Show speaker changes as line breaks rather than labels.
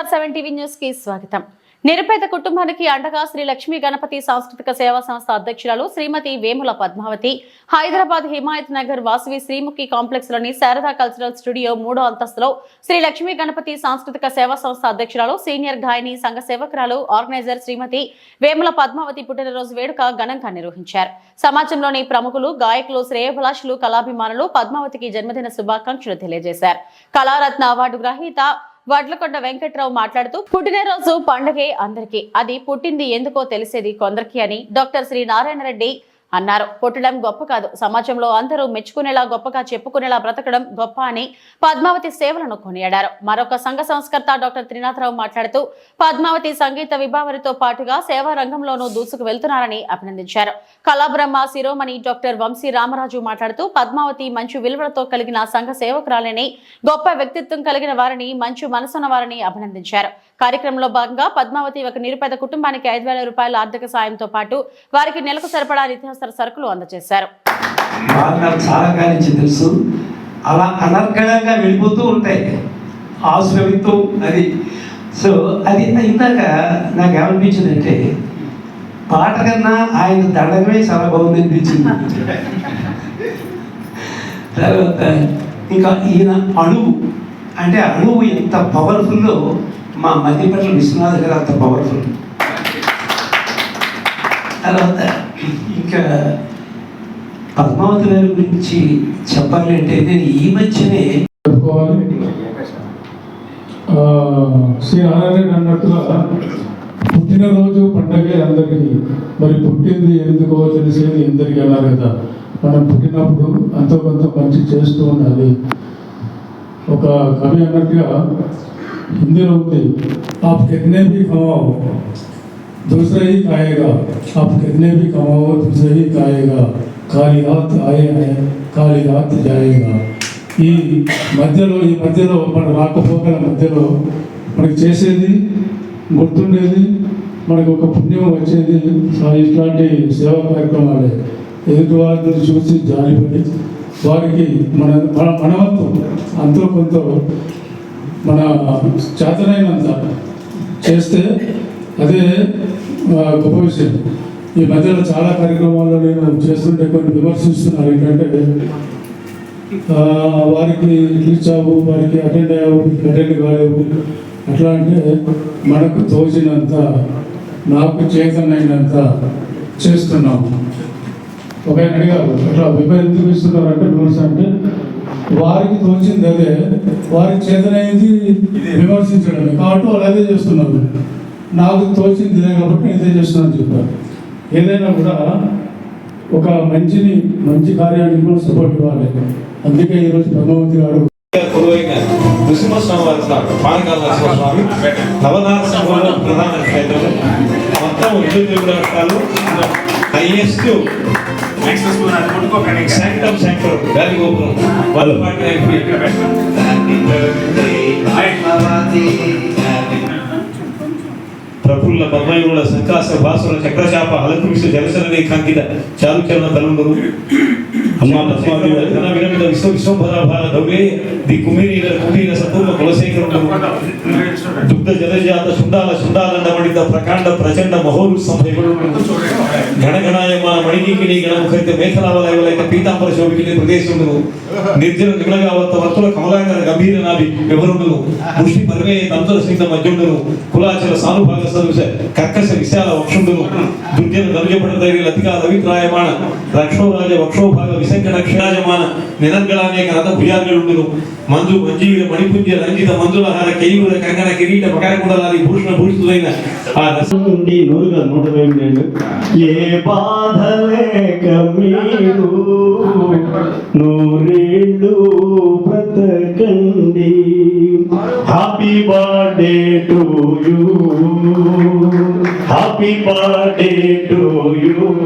SR7 TV news కి స్వాగతం. నిరుపేద కుటుంబానికి అండగా శ్రీ లక్ష్మీ గణపతి సాంస్కృతిక సేవా సంస్థ అధ్యక్షురాలు శ్రీమతి వేముల పద్మావతి హైదరాబాద్ హిమాయత్ నగర్ వాసవి శ్రీముఖి కాంప్లెక్స్ లోని శారదా కల్చరల్ స్టూడియో 3వ అంతస్తులో శ్రీ లక్ష్మీ గణపతి సాంస్కృతిక సేవా సంస్థ అధ్యక్షురాలు సీనియర్ గాయని సంఘ సేవకురాలు ఆర్గనైజర్ శ్రీమతి వేముల పద్మావతి పుట్టినరోజు వేడుక ఘనంగా నిర్వహించారు. సమాజంలోని ప్రముఖులు, గాయకులు, శ్రేయోభిలాషులు, కళాభిమానులు పద్మావతికి జన్మదిన శుభాకాంక్షలు తెలియజేశారు. కళారత్న అవార్డు గ్రహీత వడ్లకొండ వెంకట్రావు మాట్లాడుతూ పుట్టినరోజు పండుగే అందరికీ, అది పుట్టింది ఎందుకో తెలిసేది కొందరికి అని డాక్టర్ శ్రీ నారాయణ రెడ్డి అన్నారు. పుట్టడం గొప్ప కాదు, సమాజంలో అందరూ మెచ్చుకునేలా గొప్పగా చెప్పుకునేలా బ్రతకడం గొప్ప అని పద్మావతి సేవలను కొనియాడారు. మరొక సంఘ సంస్కర్త డాక్టర్ త్రినాథరావు మాట్లాడుతూ పద్మావతి సంగీత విభావరితో పాటుగా సేవా రంగంలోనూ దూసుకు వెళ్తున్నారని అభినందించారు. కళాబ్రహ్మ శిరోమణి డాక్టర్ వంశీ రామరాజు మాట్లాడుతూ పద్మావతి మంచి విలువలతో కలిగిన సంఘ సేవకురాలని, గొప్ప వ్యక్తిత్వం కలిగిన వారిని, మంచి మనసున్న వారిని అభినందించారు. కార్యక్రమంలో భాగంగా పద్మావతి ఒక నిరుపేద కుటుంబానికి 5,000 రూపాయల ఆర్థిక సాయంతో పాటు వారికి నెలకు సరిపడా నిత్యావసర సరుకులు అందజేశారు.
చాలా కానించి తెలుసు, అలా అనర్గళంగా వెళ్ళిపోతూ ఉంటాయి ఆశ్రమిస్తూ అది. సో అది ఇందాక నాకు ఏమనిపించిందంటే, పాట కన్నా ఆయన దండమే చాలా బాగుంది అనిపించింది. తర్వాత ఇంకా ఈయన అణువు అంటే అణువు ఎంత పవర్ఫుల్లో మా మధ్యపట్ల విశ్వనాథ్ గారు అంత పవర్ఫుల్. తర్వాత ఇంకా పద్మావతి గారి గురించి చెప్పాలి అంటే, నేను ఈ మధ్యనే
శ్రీ నారాయణ అన్నట్టుగా పుట్టినరోజు పండగే అందరికీ, మరి పుట్టింది ఎందుకో తెలిసేది ఎందరికీ అన్నారు కదా. మనం పుట్టినప్పుడు అంతో కొంత మంచి చేస్తూ ఉండాలి. ఒక కవి అన్నట్టుగా హిందీలో ఉంది, आप कितने भी कमाओ दूसरा ही खाएगा, आप कितने भी कमाओ दूसरा ही खाएगा, खाली हाथ आए हैं खाली हाथ जाएगा. ఈ మధ్యలో మన రాకపోకల మధ్యలో మనకి చేసేది గుర్తుండేది, మనకు ఒక పుణ్యం వచ్చేది ఇట్లాంటి సేవా కార్యక్రమాలే. ఎదుటి వారిని చూసి జాలిపడి వారికి మనవంతు అంతో కొంత మన చేతనైనంత చేస్తే అదే గొప్ప విషయం. ఈ మధ్యలో చాలా కార్యక్రమాల్లో నేను చేస్తుంటే కొన్ని విమర్శిస్తున్నారు. ఏంటంటే వారికి రీచ్ అవ్వు, వారికి అటెండ్ అయ్యావు, అటెండ్ కాలేవు. అట్లా అంటే మనకు తోచినంత, నాకు చేతనైనంత చేస్తున్నాము. ఒక ఆయన అడిగారు, అట్లా ఎందుకు ఇస్తున్నారు అంటే విమర్శ అంటే, వారికి తోచింది అదే, వారికి చేతనైంది విమర్శించడమే కాబట్టి వాళ్ళు అదే చేస్తున్నారు. నాకు తోచింది ఇదే కాబట్టి ఇదే చేస్తున్నాను చెప్పారు. ఏదైనా కూడా ఒక మంచి కార్యానికి కూడా సపోర్ట్ ఇవ్వాలి. అందుకే ఈరోజు పద్మావతి గారు
నృసింహస్వామి వారు పానకాల నరసింహస్వామి నవనారసింహంలో ప్రధాన క్షేత్రం. మొత్తం 2 తెలుగు రాష్ట్రాలు హైయెస్ట్ శాంక్టమ్ గాలి గోపురం వాళ్ళు ప్రఫుల్ల పద్మయుల సంకాస భాసుర చక్రచాప అలంకృష జలసరని కాంకిత చారుచరణ తలంబరు అమ్మా పద్మావతి ఘన విరమిత విశ్వంభరాభార ధౌలే ది కుమీరీల కుటీర సపూర్ణ కులశేఖరుడు దుగ్ధ జలజాత శుండాలండమణిత ప్రకాండ ప్రచండ మహోరు సంభయుడు గణగణాయమాన మణికీకిని గణముఖరిత మేఖలావలైవలైక పీతాంబర శోభికిని ప్రదేశమును నిర్జన నిమలగావత్త వర్తుల కమలాకర గంభీర నాభి వివరుడును ముష్టి పరిమేయ తంతుల సింధ మధ్యుండును కులాచల సానుభాగ సదృశ కర్కశ విశాల వక్షుండును దుర్జన దర్జపడదైరి లతికా రవిత్రాయమాణ రక్షోరాజ వక్షోభాగ విశంకట క్షరాజమాన నినర్గళానేక రథ భుజార్గలుండును మంజు మంజీవిర మణిపుంజ రంజిత మంజులహార కేయూర కంగన కిరీట మకరకుండలాది భూషణ భూషితులైన ఆ రసం నుండి 122 ఏ బాధలేక మీరు నూరేళ్ళు బ్రతకండి. Happy birthday to you, happy birthday